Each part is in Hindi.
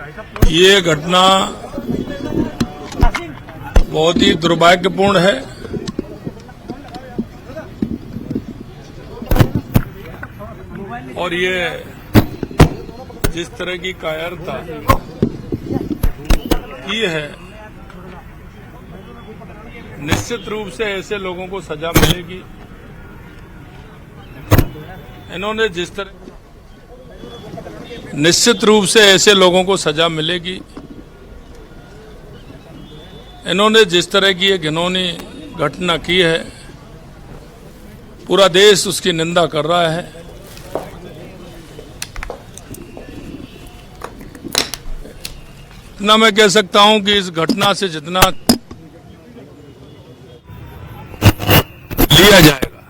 ये घटना बहुत ही दुर्भाग्यपूर्ण है। और ये जिस तरह की कायरता की है, निश्चित रूप से ऐसे लोगों को सजा मिलेगी। इन्होंने जिस तरह निश्चित रूप से ऐसे लोगों को सजा मिलेगी। इन्होंने जिस तरह की एक घिनौनी घटना की है, पूरा देश उसकी निंदा कर रहा है। इतना मैं कह सकता हूं कि इस घटना से जितना लिया जाएगा,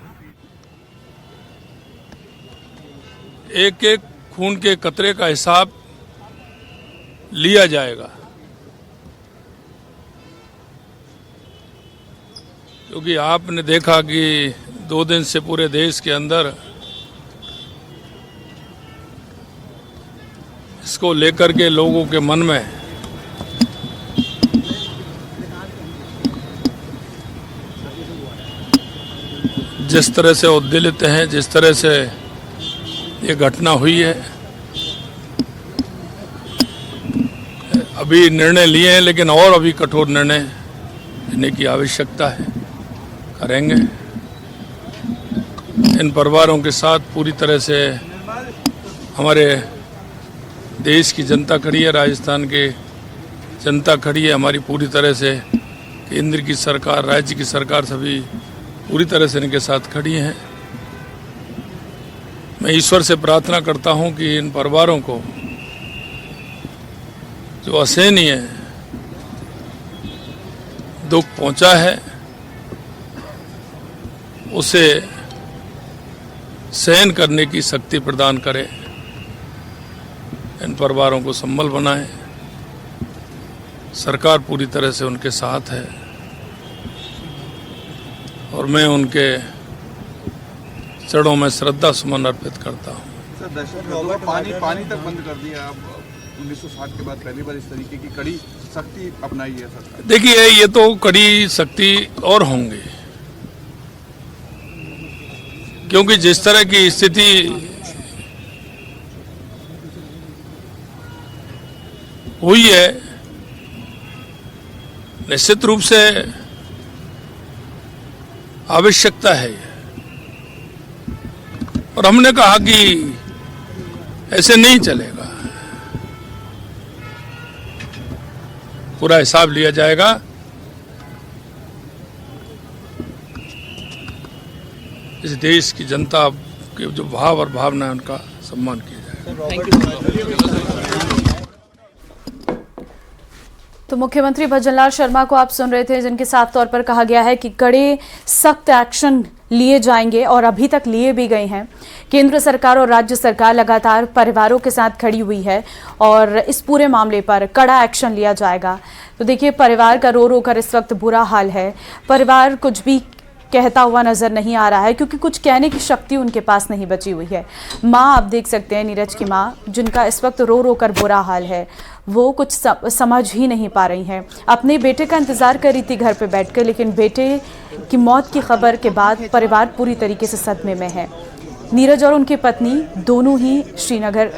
एक एक खून के कतरे का हिसाब लिया जाएगा, क्योंकि आपने देखा कि 2 दिन से पूरे देश के अंदर इसको लेकर के लोगों के मन में जिस तरह से उद्वेलित हैं, जिस तरह से ये घटना हुई है, अभी निर्णय लिए हैं, लेकिन और अभी कठोर निर्णय लेने की आवश्यकता है, करेंगे। इन परिवारों के साथ पूरी तरह से हमारे देश की जनता खड़ी है, राजस्थान की जनता खड़ी है, हमारी पूरी तरह से केंद्र की सरकार, राज्य की सरकार सभी पूरी तरह से इनके साथ खड़ी हैं। मैं ईश्वर से प्रार्थना करता हूं कि इन परिवारों को जो असहनीय दुख पहुंचा है, उसे सहन करने की शक्ति प्रदान करे, इन परिवारों को संबल बनाए। सरकार पूरी तरह से उनके साथ है और मैं उनके चरणों में श्रद्धा सुमन अर्पित करता हूं। सर, दहशत पानी तक बंद कर दिया। अब 1960 के बाद पहली बार इस तरीके की कड़ी सख्ती अपनाई है सरकार। देखिए, ये तो कड़ी सख्ती और होंगी, क्योंकि जिस तरह की स्थिति हुई है, निश्चित रूप से आवश्यकता है। और हमने कहा कि ऐसे नहीं चलेगा, पूरा हिसाब लिया जाएगा। इस देश की जनता के जो भाव और भावना है, उनका सम्मान किया जाएगा। तो मुख्यमंत्री भजनलाल शर्मा को आप सुन रहे थे, जिनके साफ तौर पर कहा गया है कि कड़े सख्त एक्शन लिए जाएंगे और अभी तक लिए भी गए हैं। केंद्र सरकार और राज्य सरकार लगातार परिवारों के साथ खड़ी हुई है और इस पूरे मामले पर कड़ा एक्शन लिया जाएगा। तो देखिए, परिवार का रो रो कर इस वक्त बुरा हाल है। परिवार कुछ भी कहता हुआ नजर नहीं आ रहा है, क्योंकि कुछ कहने की शक्ति उनके पास नहीं बची हुई है। माँ, आप देख सकते हैं नीरज की माँ, जिनका इस वक्त रो रो कर बुरा हाल है, वो कुछ समझ ही नहीं पा रही हैं। अपने बेटे का इंतज़ार कर रही थी घर पे बैठकर, लेकिन बेटे की मौत की खबर के बाद परिवार पूरी तरीके से सदमे में है। नीरज और उनकी पत्नी दोनों ही श्रीनगर,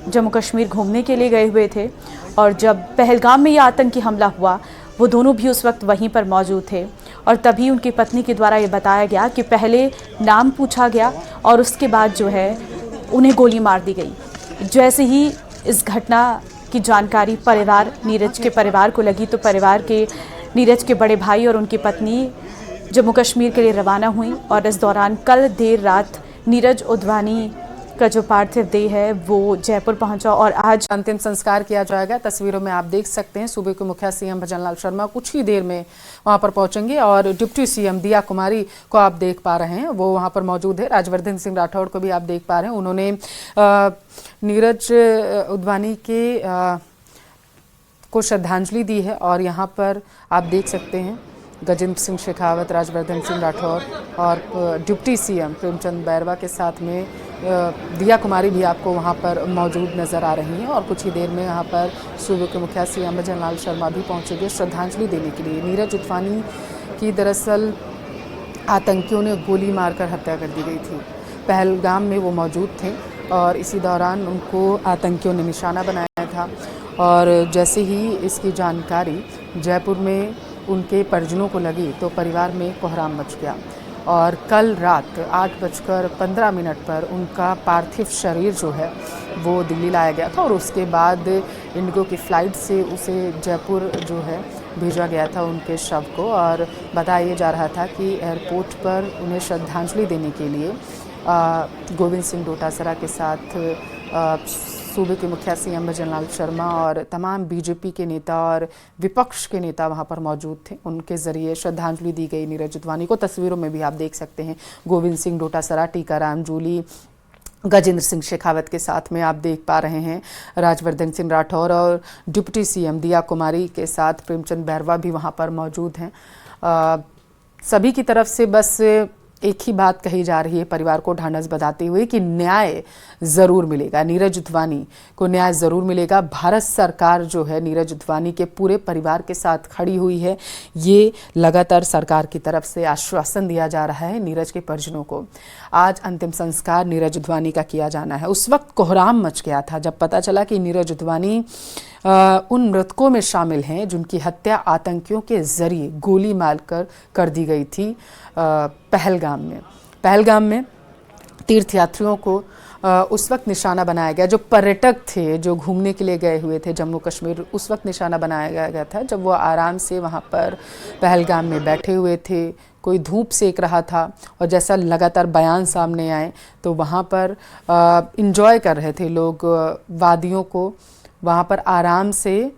जम्मू कश्मीर घूमने के लिए गए हुए थे, और जब पहलगाम में यह आतंकी हमला हुआ, वो दोनों भी उस वक्त वहीं पर मौजूद थे। और तभी उनकी पत्नी के द्वारा ये बताया गया कि पहले नाम पूछा गया और उसके बाद जो है उन्हें गोली मार दी गई। जैसे ही इस घटना की जानकारी नीरज के परिवार को लगी, तो परिवार के नीरज के बड़े भाई और उनकी पत्नी जम्मू कश्मीर के लिए रवाना हुई। और इस दौरान कल देर रात नीरज उधवानी का जो पार्थिव देह है वो जयपुर पहुंचा और आज अंतिम संस्कार किया जाएगा। तस्वीरों में आप देख सकते हैं सूबे के मुखिया सीएम भजनलाल शर्मा कुछ ही देर में वहां पर पहुंचेंगे और डिप्टी सीएम दिया कुमारी को आप देख पा रहे हैं, वो वहां पर मौजूद है। राज्यवर्धन सिंह राठौड़ को भी आप देख पा रहे हैं, उन्होंने नीरज उधवानी के को श्रद्धांजलि दी है और यहाँ पर आप देख सकते हैं गजेंद्र सिंह शेखावत, राज्यवर्धन सिंह राठौर और डिप्टी सीएम प्रेमचंद बैरवा के साथ में दिया कुमारी भी आपको वहां पर मौजूद नज़र आ रही हैं। और कुछ ही देर में यहाँ पर सूबे के मुखिया सीएम भजनलाल शर्मा भी पहुंचेंगे श्रद्धांजलि देने के लिए। नीरज उथवानी की दरअसल आतंकियों ने गोली मारकर हत्या कर दी गई थी। पहलगाम में वो मौजूद थे और इसी दौरान उनको आतंकियों ने निशाना बनाया था। और जैसे ही इसकी जानकारी जयपुर में उनके परिजनों को लगी तो परिवार में कोहराम मच गया। और कल रात 8:15 पर उनका पार्थिव शरीर जो है वो दिल्ली लाया गया था और उसके बाद इंडिगो की फ़्लाइट से उसे जयपुर जो है भेजा गया था उनके शव को। और बताया जा रहा था कि एयरपोर्ट पर उन्हें श्रद्धांजलि देने के लिए गोविंद सिंह डोटासरा के साथ सूबे के मुखिया सीएम भजनलाल शर्मा और तमाम बीजेपी के नेता और विपक्ष के नेता वहां पर मौजूद थे। उनके जरिए श्रद्धांजलि दी गई नीरज उथवानी को। तस्वीरों में भी आप देख सकते हैं गोविंद सिंह डोटासरा, टीकाराम जूली, गजेंद्र सिंह शेखावत के साथ में आप देख पा रहे हैं राज्यवर्धन सिंह राठौर और डिप्टी सीएम दिया कुमारी के साथ प्रेमचंद बैरवा भी वहां पर मौजूद हैं। सभी की तरफ से बस एक ही बात कही जा रही है परिवार को ढांढस बंधाते हुए कि न्याय ज़रूर मिलेगा, नीरज उथवानी को न्याय ज़रूर मिलेगा। भारत सरकार जो है नीरज उथवानी के पूरे परिवार के साथ खड़ी हुई है। ये लगातार सरकार की तरफ से आश्वासन दिया जा रहा है नीरज के परिजनों को। आज अंतिम संस्कार नीरज उथवानी का किया जाना है। उस वक्त कोहराम मच गया था जब पता चला कि नीरज उथवानी उन मृतकों में शामिल हैं जिनकी हत्या आतंकियों के जरिए गोली मारकर कर दी गई थी पहलगाम में तीर्थयात्रियों को उस वक्त निशाना बनाया गया। जो पर्यटक थे जो घूमने के लिए गए हुए थे जम्मू कश्मीर, उस वक्त निशाना बनाया गया था जब वो आराम से वहाँ पर पहलगाम में बैठे हुए थे, कोई धूप सेक रहा था। और जैसा लगातार बयान सामने आए तो वहाँ पर इंजॉय कर रहे थे लोग वादियों को। वहाँ पर आराम से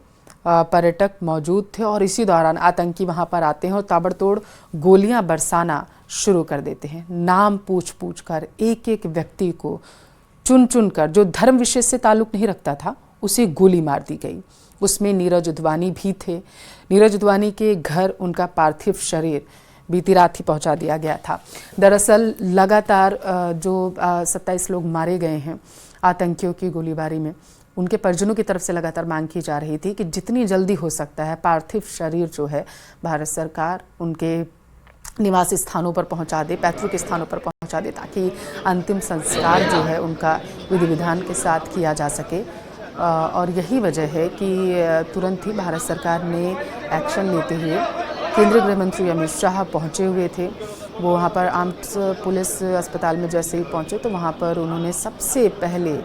पर्यटक मौजूद थे और इसी दौरान आतंकी वहाँ पर आते हैं और ताबड़तोड़ गोलियां बरसाना शुरू कर देते हैं। नाम पूछ कर एक एक व्यक्ति को चुन कर जो धर्म विशेष से ताल्लुक़ नहीं रखता था उसे गोली मार दी गई। उसमें नीरज उथवानी भी थे। नीरज उथवानी के घर उनका पार्थिव शरीर बीती रात ही पहुंचा दिया गया था। दरअसल लगातार जो 27 लोग मारे गए हैं आतंकियों की गोलीबारी में, उनके परिजनों की तरफ से लगातार मांग की जा रही थी कि जितनी जल्दी हो सकता है पार्थिव शरीर जो है भारत सरकार उनके निवासी स्थानों पर पहुंचा दे, पैतृक स्थानों पर पहुंचा दे, ताकि अंतिम संस्कार जो है उनका विधि विधान के साथ किया जा सके। और यही वजह है कि तुरंत ही भारत सरकार ने एक्शन लेते हुए केंद्रीय गृह मंत्री अमित शाह पहुंचे हुए थे। वो वहाँ पर आर्म्स पुलिस अस्पताल में जैसे ही पहुंचे तो वहाँ पर उन्होंने सबसे पहले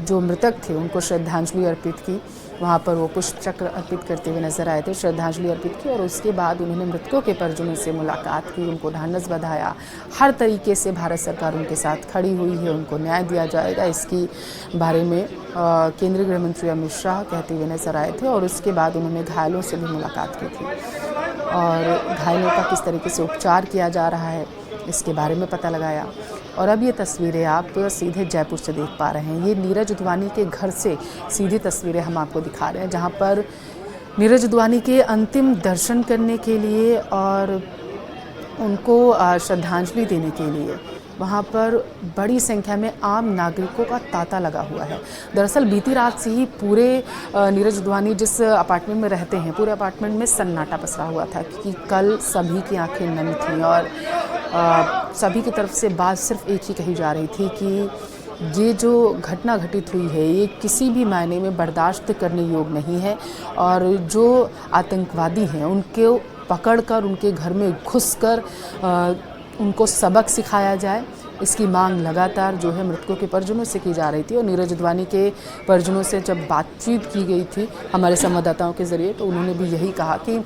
जो मृतक थे उनको श्रद्धांजलि अर्पित की। वहाँ पर वो पुष्प चक्र अर्पित करते हुए नजर आए थे, श्रद्धांजलि अर्पित की। और उसके बाद उन्होंने मृतकों के परिजनों से मुलाकात की, उनको ढांढस बंधाया। हर तरीके से भारत सरकार उनके साथ खड़ी हुई है, उनको न्याय दिया जाएगा इसकी बारे में केंद्रीय गृह मंत्री अमित शाह कहते हुए नजर आए थे। और उसके बाद उन्होंने घायलों से भी मुलाकात की थी और घायलों का किस तरीके से उपचार किया जा रहा है इसके बारे में पता लगाया। और अब ये तस्वीरें आप सीधे जयपुर से देख पा रहे हैं। ये नीरज उथवानी के घर से सीधी तस्वीरें हम आपको दिखा रहे हैं, जहाँ पर नीरज उथवानी के अंतिम दर्शन करने के लिए और उनको श्रद्धांजलि देने के लिए वहाँ पर बड़ी संख्या में आम नागरिकों का तांता लगा हुआ है। दरअसल बीती रात से ही पूरे नीरज उथवानी जिस अपार्टमेंट में रहते हैं पूरे अपार्टमेंट में सन्नाटा पसरा हुआ था, क्योंकि कल सभी की आंखें नम थीं और सभी की तरफ से बात सिर्फ एक ही कही जा रही थी कि ये जो घटना घटित हुई है ये किसी भी मायने में बर्दाश्त करने योग्य नहीं है। और जो आतंकवादी हैं उनको पकड़कर उनके घर में घुसकर उनको सबक सिखाया जाए, इसकी मांग लगातार जो है मृतकों के परिजनों से की जा रही थी। और नीरज उथवानी के परिजनों से जब बातचीत की गई थी हमारे संवाददाताओं के ज़रिए तो उन्होंने भी यही कहा कि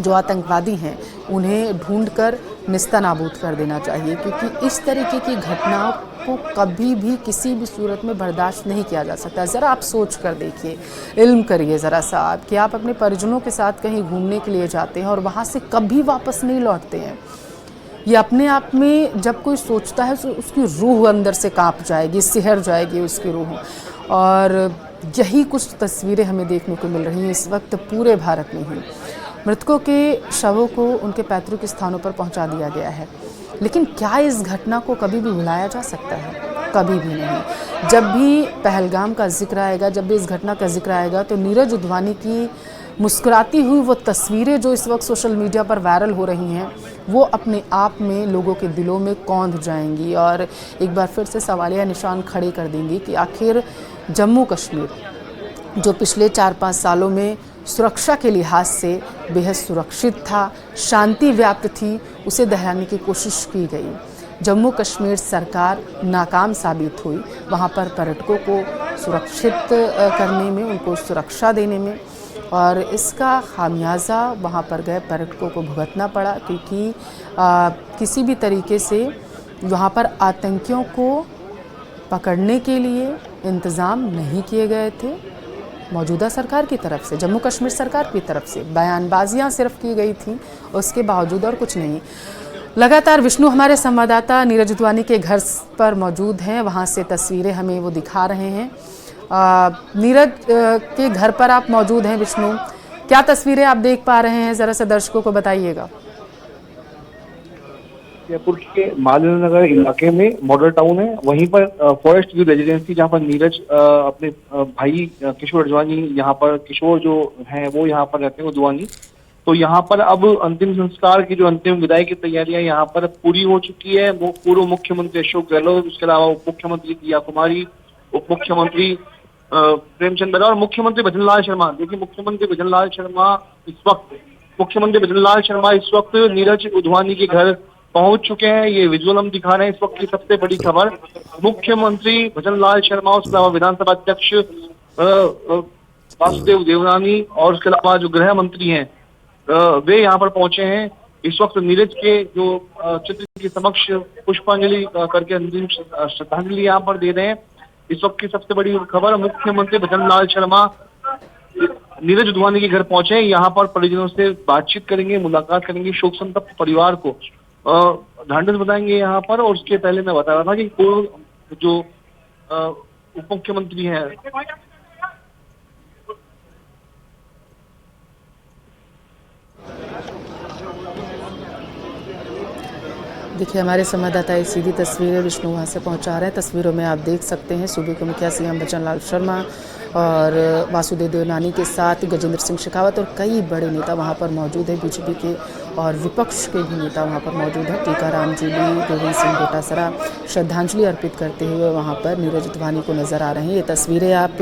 जो आतंकवादी हैं उन्हें ढूंढकर निस्तानाबूद कर देना चाहिए, क्योंकि इस तरीके की घटनाओं को कभी भी किसी भी सूरत में बर्दाश्त नहीं किया जा सकता। ज़रा आप सोच कर देखिए, इल्म करिए ज़रा सा आप कि आप अपने परिजनों के साथ कहीं घूमने के लिए जाते हैं और वहाँ से कभी वापस नहीं लौटते हैं। ये अपने आप में जब कोई सोचता है तो उसकी रूह अंदर से कांप जाएगी, सिहर जाएगी उसकी रूह। और यही कुछ तस्वीरें हमें देखने को मिल रही हैं इस वक्त पूरे भारत में ही। मृतकों के शवों को उनके पैतृक स्थानों पर पहुंचा दिया गया है। लेकिन क्या इस घटना को कभी भी भुलाया जा सकता है? कभी भी नहीं। जब भी पहलगाम का जिक्र आएगा, जब भी इस घटना का जिक्र आएगा, तो नीरज उध्वानी की मुस्कुराती हुई वो तस्वीरें जो इस वक्त सोशल मीडिया पर वायरल हो रही हैं, वो अपने आप में लोगों के दिलों में कौंध जाएंगी और एक बार फिर से सवालिया निशान खड़े कर देंगी कि आखिर जम्मू कश्मीर जो पिछले 4-5 सालों में सुरक्षा के लिहाज से बेहद सुरक्षित था, शांति व्याप्त थी, उसे दहराने की कोशिश की गई। जम्मू कश्मीर सरकार नाकाम साबित हुई वहाँ पर पर्यटकों को सुरक्षित करने में, उनको सुरक्षा देने में, और इसका खामियाजा वहाँ पर गए पर्यटकों को भुगतना पड़ा क्योंकि किसी भी तरीके से वहाँ पर आतंकियों को पकड़ने के लिए इंतज़ाम नहीं किए गए थे मौजूदा सरकार की तरफ से, जम्मू कश्मीर सरकार की तरफ से। बयानबाजियाँ सिर्फ की गई थी, उसके बावजूद और कुछ नहीं। लगातार विष्णु हमारे संवाददाता नीरज उध्वानी के घर पर मौजूद हैं, वहाँ से तस्वीरें हमें वो दिखा रहे हैं। नीरज के घर पर आप मौजूद हैं विष्णु, क्या तस्वीरें आप देख पा रहे हैं, ज़रा सा दर्शकों को बताइएगा। जयपुर के मालवीय नगर इलाके में मॉडल टाउन है, वहीं पर फॉरेस्ट व्यू रेजिडेंसी, जहां पर नीरज अपने भाई किशोर अडवाणी, यहाँ पर किशोर जो हैं वो यहाँ पर रहते हैं उद्वानी। तो यहाँ पर अब अंतिम संस्कार की जो अंतिम विदाई की तैयारियां यहाँ पर पूरी हो चुकी है। वो पूर्व मुख्यमंत्री अशोक गहलोत, उसके अलावा उप मुख्यमंत्री दिया कुमारी, उप मुख्यमंत्री प्रेमचंद बैरवा और मुख्यमंत्री भजनलाल शर्मा। देखिए, मुख्यमंत्री भजनलाल शर्मा इस वक्त नीरज उध्वानी के घर पहुंच चुके हैं। ये विजुअल हम दिखा रहे हैं इस वक्त की सबसे बड़ी खबर। मुख्यमंत्री भजनलाल शर्मा, उसके अलावा विधानसभा अध्यक्ष वासुदेव देवनानी और उसके अलावा जो गृह मंत्री हैं वे यहाँ पर पहुंचे हैं। इस वक्त नीरज के जो चित्र के समक्ष पुष्पांजलि करके अंतिम श्रद्धांजलि यहाँ पर दे रहे हैं। इस वक्त की सबसे बड़ी खबर, मुख्यमंत्री भजनलाल शर्मा नीरज उध्वानी के घर पहुंचे हैं। यहाँ पर परिजनों से बातचीत करेंगे, मुलाकात करेंगे, शोक संतप्त परिवार को ढांढस बताएंगे यहाँ पर। और उसके पहले मैं बता रहा था कि पूर्व जो उप मुख्यमंत्री हैं देखिए, हमारे संवाददाता एक सीधी तस्वीरें विष्णु वहाँ से पहुँचा रहे हैं। तस्वीरों में आप देख सकते हैं सूबे के मुखिया सीएम भजनलाल शर्मा और वासुदेव देवनानी के साथ गजेंद्र सिंह शेखावत और कई बड़े नेता वहाँ पर मौजूद हैं। बीजेपी के और विपक्ष के भी नेता वहाँ पर मौजूद हैं। टीकाराम जूली, गोविंद सिंह डोटासरा श्रद्धांजलि अर्पित करते हुए वहाँ पर नीरज उध्वानी को नजर आ रहे हैं। ये तस्वीरें आप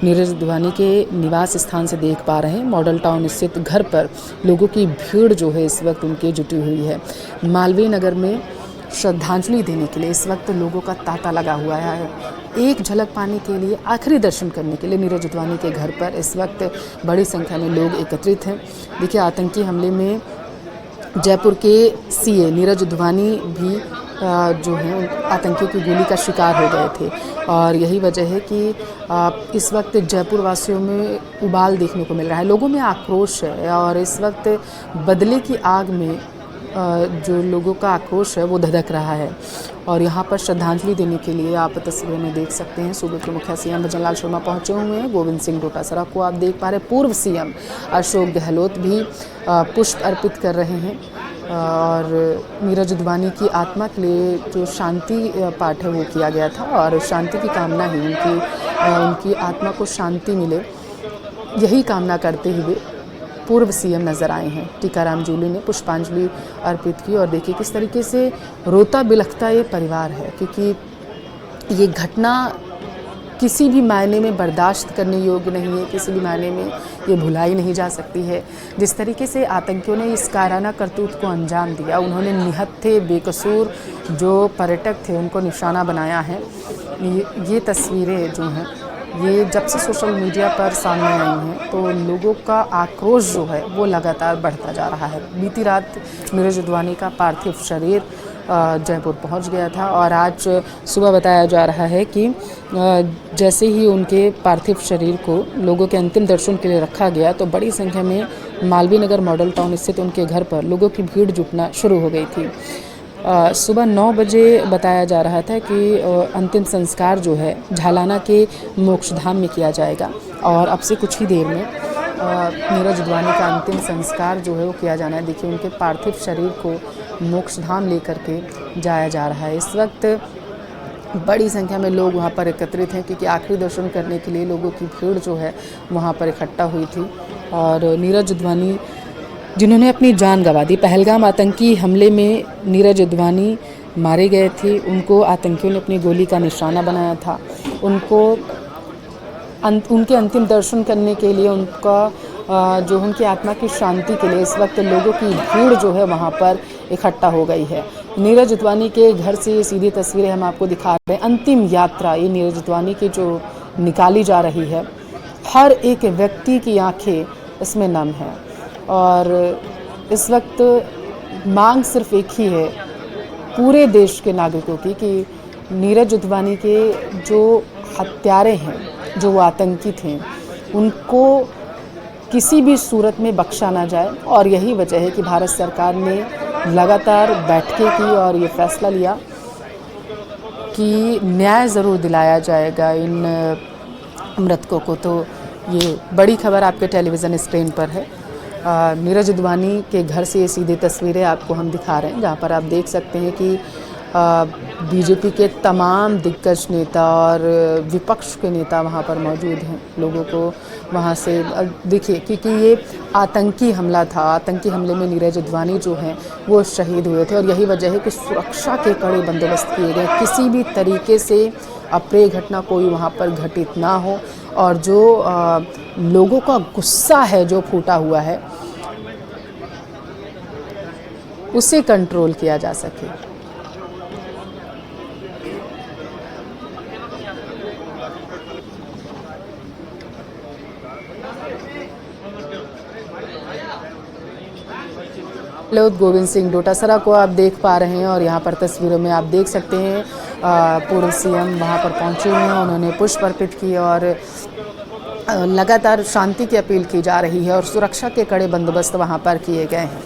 नीरज उध्वानी के निवास स्थान से देख पा रहे हैं। मॉडल टाउन स्थित घर पर लोगों की भीड़ जो है इस वक्त उनके जुटी हुई है। मालवीय नगर में श्रद्धांजलि देने के लिए इस वक्त लोगों का तांता लगा हुआ है। एक झलक पाने के लिए, आखिरी दर्शन करने के लिए नीरज उध्वानी के घर पर इस वक्त बड़ी संख्या में लोग एकत्रित हैं। देखिए, आतंकी हमले में जयपुर के सीए नीरज उध्वानी भी जो है आतंकियों की गोली का शिकार हो गए थे और यही वजह है कि इस वक्त जयपुर वासियों में उबाल देखने को मिल रहा है। लोगों में आक्रोश है और इस वक्त बदले की आग में जो लोगों का आक्रोश है वो धधक रहा है। और यहाँ पर श्रद्धांजलि देने के लिए आप तस्वीरों में देख सकते हैं सूबे के मुखिया सीएम भजनलाल शर्मा पहुँचे हुए हैं। गोविंद सिंह डोटासरा को आप देख पा रहे हैं। पूर्व सीएम अशोक गहलोत भी पुष्प अर्पित कर रहे हैं और नीरज उध्वानी की आत्मा के लिए जो शांति पाठ है वो किया गया था और शांति की कामना ही उनकी आत्मा को शांति मिले, यही कामना करते हुए पूर्व सीएम नजर आए हैं। टीकाराम जूली ने पुष्पांजलि अर्पित की और देखिए किस तरीके से रोता बिलखता ये परिवार है, क्योंकि ये घटना किसी भी मायने में बर्दाश्त करने योग्य नहीं है, किसी भी मायने में ये भुलाई नहीं जा सकती है। जिस तरीके से आतंकियों ने इस कायराना करतूत को अंजाम दिया, उन्होंने निहत्थे बेकसूर जो पर्यटक थे उनको निशाना बनाया है। ये तस्वीरें जो हैं ये जब से सोशल मीडिया पर सामने आई हैं तो लोगों का आक्रोश जो है वो लगातार बढ़ता जा रहा है। बीती रात नीरज उध्वानी का पार्थिव शरीर जयपुर पहुंच गया था और आज सुबह बताया जा रहा है कि जैसे ही उनके पार्थिव शरीर को लोगों के अंतिम दर्शन के लिए रखा गया तो बड़ी संख्या में मालवीय नगर मॉडल टाउन स्थित उनके घर पर लोगों की भीड़ जुटना शुरू हो गई थी। सुबह 9 बजे बताया जा रहा था कि अंतिम संस्कार जो है झालाना के मोक्षधाम में किया जाएगा और अब से कुछ ही देर में नीरज उद्वानी का अंतिम संस्कार जो है वो किया जाना है। देखिए उनके पार्थिव शरीर को मोक्षधाम लेकर के जाया जा रहा है। इस वक्त बड़ी संख्या में लोग वहाँ पर एकत्रित हैं, क्योंकि आखिरी दर्शन करने के लिए लोगों की भीड़ जो है वहाँ पर इकट्ठा हुई थी। और नीरज उद्वानी जिन्होंने अपनी जान गंवा दी, पहलगाम आतंकी हमले में नीरज उद्वानी मारे गए थे, उनको आतंकियों ने अपनी गोली का निशाना बनाया था। उनके अंतिम दर्शन करने के लिए, जो उनकी आत्मा की शांति के लिए इस वक्त लोगों की भीड़ जो है वहाँ पर इकट्ठा हो गई है। नीरज उद्वानी के घर से ये सीधी तस्वीरें हम आपको दिखा रहे हैं। अंतिम यात्रा ये नीरज उद्वानी की जो निकाली जा रही है, हर एक व्यक्ति की आंखें इसमें नम है। और इस वक्त मांग सिर्फ एक ही है पूरे देश के नागरिकों की कि नीरज उद्वानी के जो हत्यारे हैं, जो वो आतंकी थे, उनको किसी भी सूरत में बख्शा ना जाए। और यही वजह है कि भारत सरकार ने लगातार बैठकें की और ये फैसला लिया कि न्याय ज़रूर दिलाया जाएगा इन मृतकों को। तो ये बड़ी खबर आपके टेलीविज़न स्क्रीन पर है। नीरज उद्वानी के घर से ये सीधी तस्वीरें आपको हम दिखा रहे हैं, जहाँ पर आप देख सकते हैं कि बीजेपी के तमाम दिग्गज नेता और विपक्ष के नेता वहाँ पर मौजूद हैं। लोगों को वहाँ से देखिए, क्योंकि ये आतंकी हमला था, आतंकी हमले में नीरज उद्वानी जो हैं वो शहीद हुए थे। और यही वजह है कि सुरक्षा के कड़े बंदोबस्त किए गए, किसी भी तरीके से अप्रिय घटना कोई वहाँ पर घटित ना हो और जो लोगों का गुस्सा है जो फूटा हुआ है उसे कंट्रोल किया जा सके। लोध गोविंद सिंह डोटासरा को आप देख पा रहे हैं और यहाँ पर तस्वीरों में आप देख सकते हैं पूर्व सीएम वहाँ पर पहुँचे हुए हैं। उन्होंने पुष्प अर्पित किए और लगातार शांति की अपील की जा रही है और सुरक्षा के कड़े बंदोबस्त वहाँ पर किए गए हैं।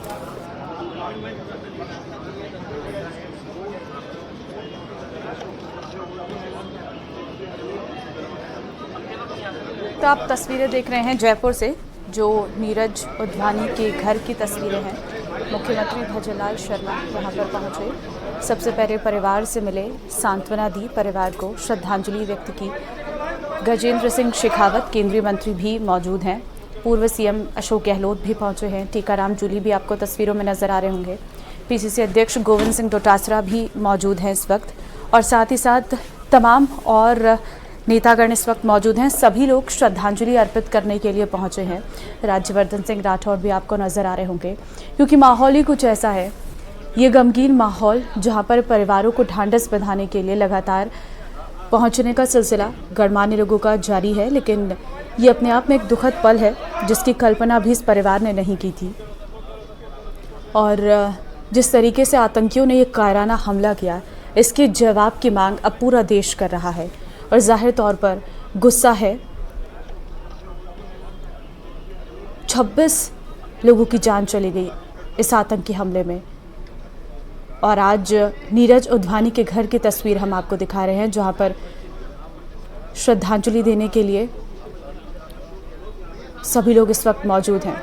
तो आप तस्वीरें देख रहे हैं जयपुर से, जो नीरज उद्वानी के घर की तस्वीरें हैं। मुख्यमंत्री भजनलाल शर्मा वहां पर पहुंचे, सबसे पहले परिवार से मिले, सांत्वना दी परिवार को, श्रद्धांजलि व्यक्त की। गजेंद्र सिंह शेखावत केंद्रीय मंत्री भी मौजूद हैं, पूर्व सीएम अशोक गहलोत भी पहुंचे हैं, टीकाराम जूली भी आपको तस्वीरों में नजर आ रहे होंगे, पीसीसी अध्यक्ष गोविंद सिंह डोटासरा भी मौजूद हैं इस वक्त, और साथ ही साथ तमाम और नेतागण इस वक्त मौजूद हैं। सभी लोग श्रद्धांजलि अर्पित करने के लिए पहुंचे हैं। राज्यवर्धन सिंह राठौर भी आपको नज़र आ रहे होंगे, क्योंकि माहौल ही कुछ ऐसा है, ये गमगीन माहौल, जहां पर परिवारों को ढांढस बंधाने के लिए लगातार पहुंचने का सिलसिला गणमान्य लोगों का जारी है। लेकिन ये अपने आप में एक दुखद पल है जिसकी कल्पना भी इस परिवार ने नहीं की थी। और जिस तरीके से आतंकियों ने ये कायराना हमला किया, इसके जवाब की मांग अब पूरा देश कर रहा है और जाहिर तौर पर गुस्सा है। 26 लोगों की जान चली गई इस आतंकी हमले में। और आज नीरज उद्वानी के घर की तस्वीर हम आपको दिखा रहे हैं, जहां पर श्रद्धांजलि देने के लिए सभी लोग इस वक्त मौजूद हैं।